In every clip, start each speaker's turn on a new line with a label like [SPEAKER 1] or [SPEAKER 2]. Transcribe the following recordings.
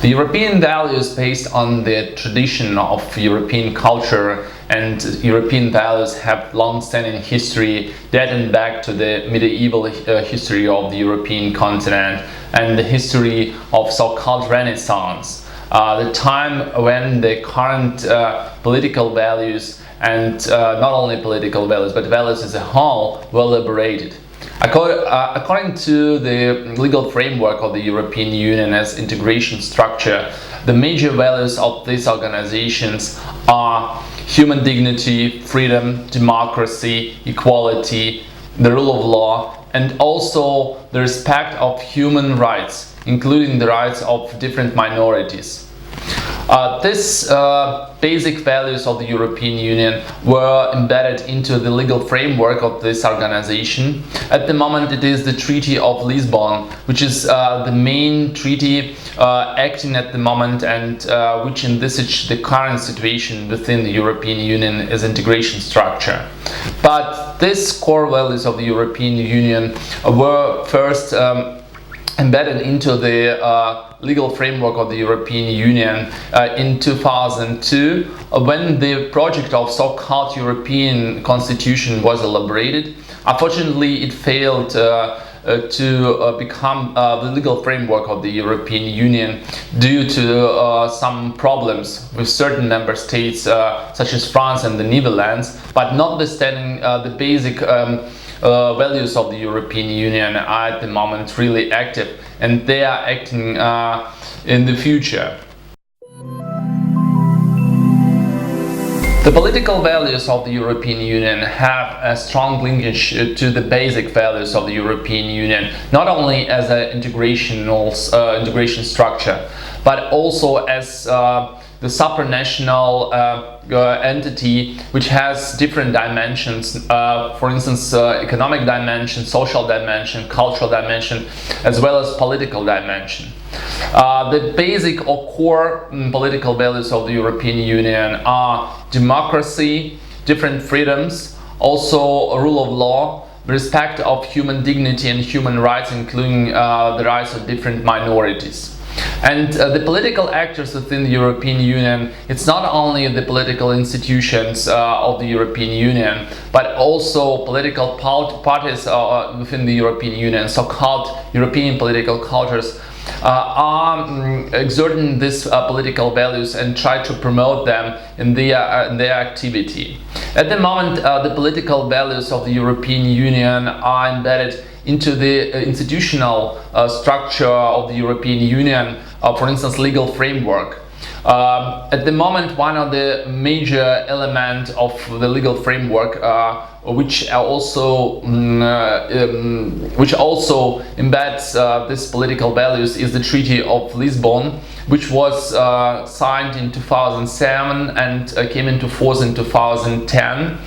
[SPEAKER 1] The European values based on the tradition of European culture and European values have long-standing history dating back to the medieval history of the European continent and the history of so-called Renaissance, the time when the current political values and not only political values but values as a whole were liberated. According to the legal framework of the European Union as integration structure, the major values of these organizations are human dignity, freedom, democracy, equality, the rule of law, and also the respect of human rights, including the rights of different minorities. These basic values of the European Union were embedded into the legal framework of this organization. At the moment it is the Treaty of Lisbon, which is the main treaty acting at the moment and which envisages the current situation within the European Union as integration structure. But these core values of the European Union were first embedded into the legal framework of the European Union in 2002, when the project of so-called European Constitution was elaborated. Unfortunately, it failed to become the legal framework of the European Union due to some problems with certain member states such as France and the Netherlands, but notwithstanding the basic values of the European Union are at the moment really active, and they are acting in the future. The political values of the European Union have a strong linkage to the basic values of the European Union, not only as an integration structure, but also as the supranational entity which has different dimensions, for instance economic dimension, social dimension, cultural dimension, as well as political dimension. The basic or core political values of the European Union are democracy, different freedoms, also a rule of law, respect of human dignity and human rights, including the rights of different minorities. And the political actors within the European Union, it's not only the political institutions of the European Union, but also political parties within the European Union, so-called European political cultures, are exerting these political values and try to promote them in their activity. At the moment, the political values of the European Union are embedded into the institutional structure of the European Union, for instance, legal framework. At the moment, one of the major elements of the legal framework, which also embeds these political values, is the Treaty of Lisbon, which was signed in 2007 and came into force in 2010.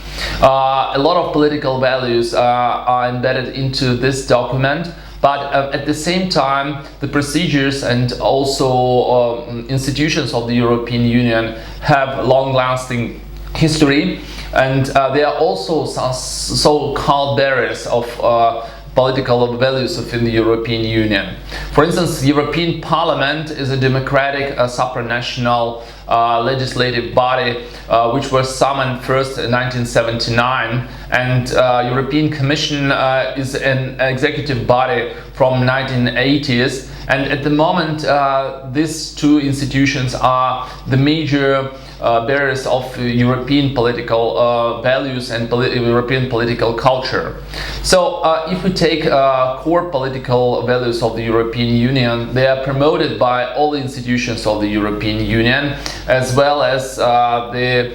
[SPEAKER 1] A lot of political values are embedded into this document, but at the same time the procedures and also institutions of the European Union have long-lasting history, and there are also some so-called barriers of political values within the European Union. For instance, the European Parliament is a democratic supranational legislative body which was summoned first in 1979, and European Commission is an executive body from 1980s, and at the moment these two institutions are the major barriers of European political values and European political culture. So if we take core political values of the European Union, they are promoted by all the institutions of the European Union, as well as the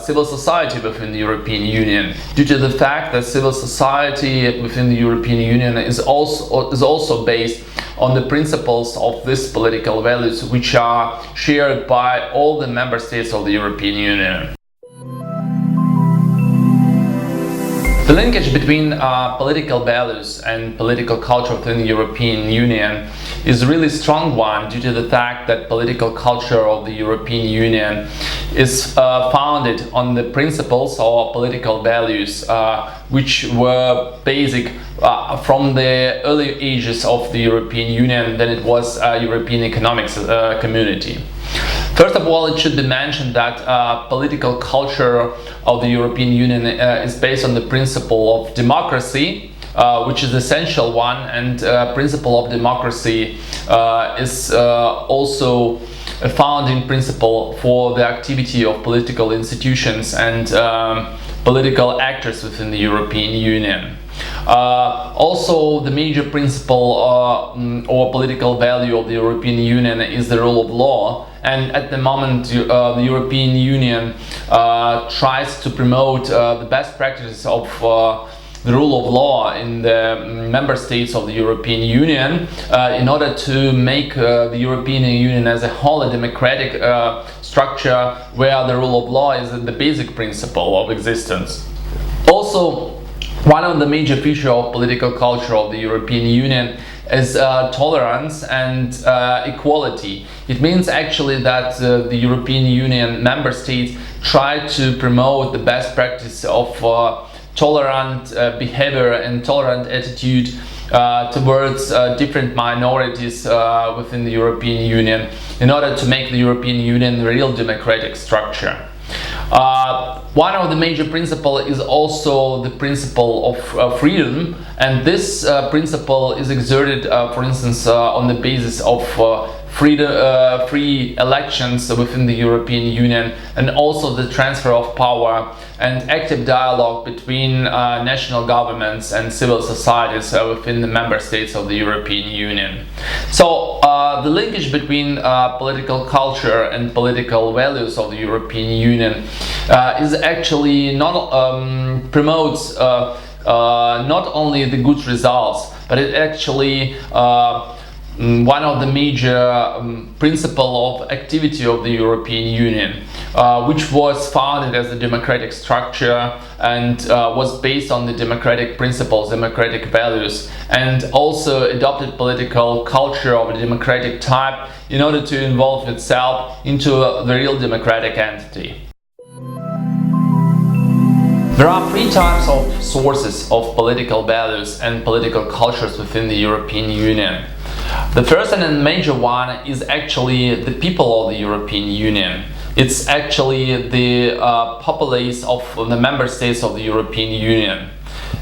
[SPEAKER 1] civil society within the European Union, due to the fact that civil society within the European Union is also based on the principles of these political values, which are shared by all the member states of the European Union. The linkage between political values and political culture within the European Union is a really strong one, due to the fact that political culture of the European Union is founded on the principles or political values which were basic from the early ages of the European Union, then it was a European Economic Community. First of all, it should be mentioned that political culture of the European Union is based on the principle of democracy, which is the essential one, and principle of democracy is also a founding principle for the activity of political institutions and political actors within the European Union. Also, the major principle or political value of the European Union is the rule of law, and at the moment the European Union tries to promote the best practices of the rule of law in the member states of the European Union in order to make the European Union as a whole a democratic structure where the rule of law is the basic principle of existence. Also, one of the major features of political culture of the European Union is tolerance and equality. It means actually that the European Union member states try to promote the best practice of tolerant behavior and tolerant attitude towards different minorities within the European Union in order to make the European Union a real democratic structure. One of the major principles is also the principle of freedom, and this principle is exerted, for instance, on the basis of free elections within the European Union, and also the transfer of power and active dialogue between national governments and civil societies within the member states of the European Union. So the linkage between political culture and political values of the European Union is actually not promotes not only the good results, but it actually one of the major principle of activity of the European Union, which was founded as a democratic structure and was based on the democratic principles, democratic values, and also adopted political culture of a democratic type in order to involve itself into the real democratic entity. There are three types of sources of political values and political cultures within the European Union. The first and the major one is actually the people of the European Union. It's actually the populace of the member states of the European Union.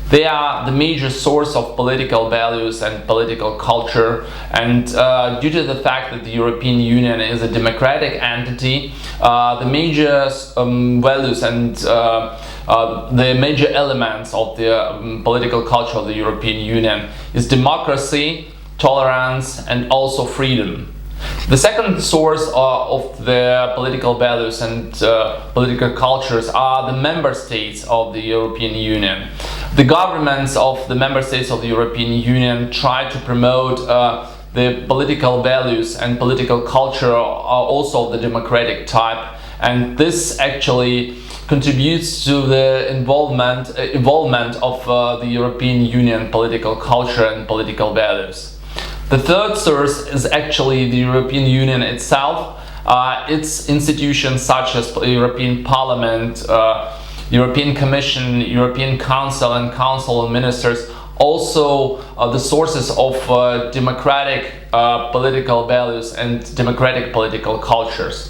[SPEAKER 1] They are the major source of political values and political culture, and due to the fact that the European Union is a democratic entity, the major values and the major elements of the political culture of the European Union is democracy, tolerance, and also freedom. The second source of the political values and political cultures are the member states of the European Union. The governments of the member states of the European Union try to promote the political values and political culture also of the democratic type, and this actually contributes to the involvement of the European Union political culture and political values. The third source is actually the European Union itself. Its institutions such as the European Parliament, European Commission, European Council and Council of Ministers, also the sources of democratic political values and democratic political cultures.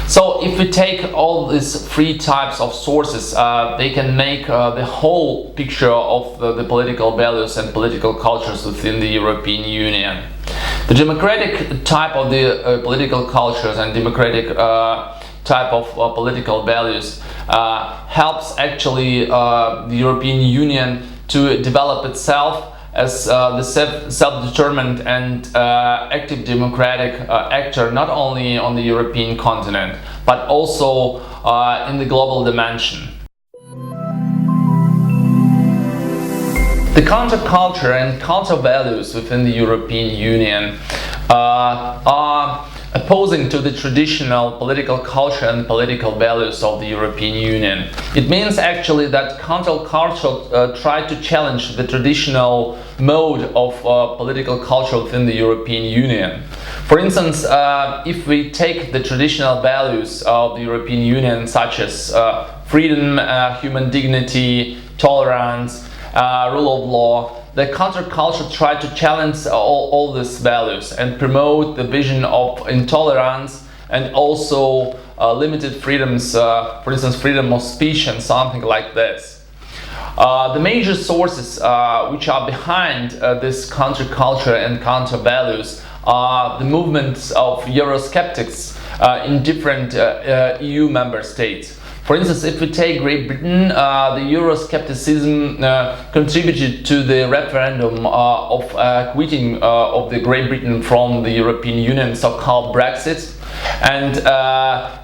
[SPEAKER 1] So if we take all these three types of sources, they can make the whole picture of the political values and political cultures within the European Union. The democratic type of the political cultures and democratic type of political values helps actually the European Union to develop itself as the self-determined and active democratic actor, not only on the European continent, but also in the global dimension. The counterculture and counter values within the European Union are opposing to the traditional political culture and political values of the European Union. It means actually that counterculture try to challenge the traditional mode of political culture within the European Union. For instance, if we take the traditional values of the European Union, such as freedom, human dignity, tolerance, rule of law, the counterculture tried to challenge all these values and promote the vision of intolerance and also limited freedoms, for instance, freedom of speech and something like this. The major sources which are behind this counterculture and counter values are the movements of Eurosceptics in different EU member states. For instance, if we take Great Britain, the Euroscepticism contributed to the referendum of quitting of the Great Britain from the European Union, so-called Brexit, and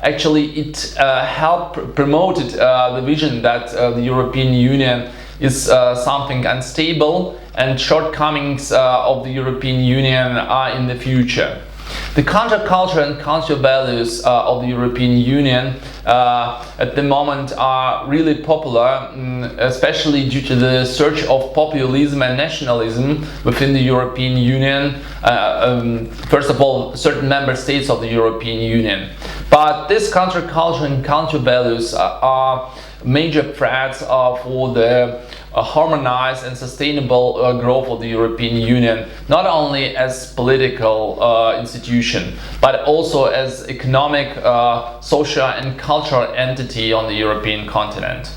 [SPEAKER 1] actually it helped promoted the vision that the European Union is something unstable and shortcomings of the European Union are in the future. The counterculture and counter values of the European Union at the moment are really popular, especially due to the surge of populism and nationalism within the European Union. First of all, certain member states of the European Union. But this counterculture and counter values are major threats for the harmonized and sustainable growth of the European Union, not only as political institution, but also as economic, social and cultural entity on the European continent.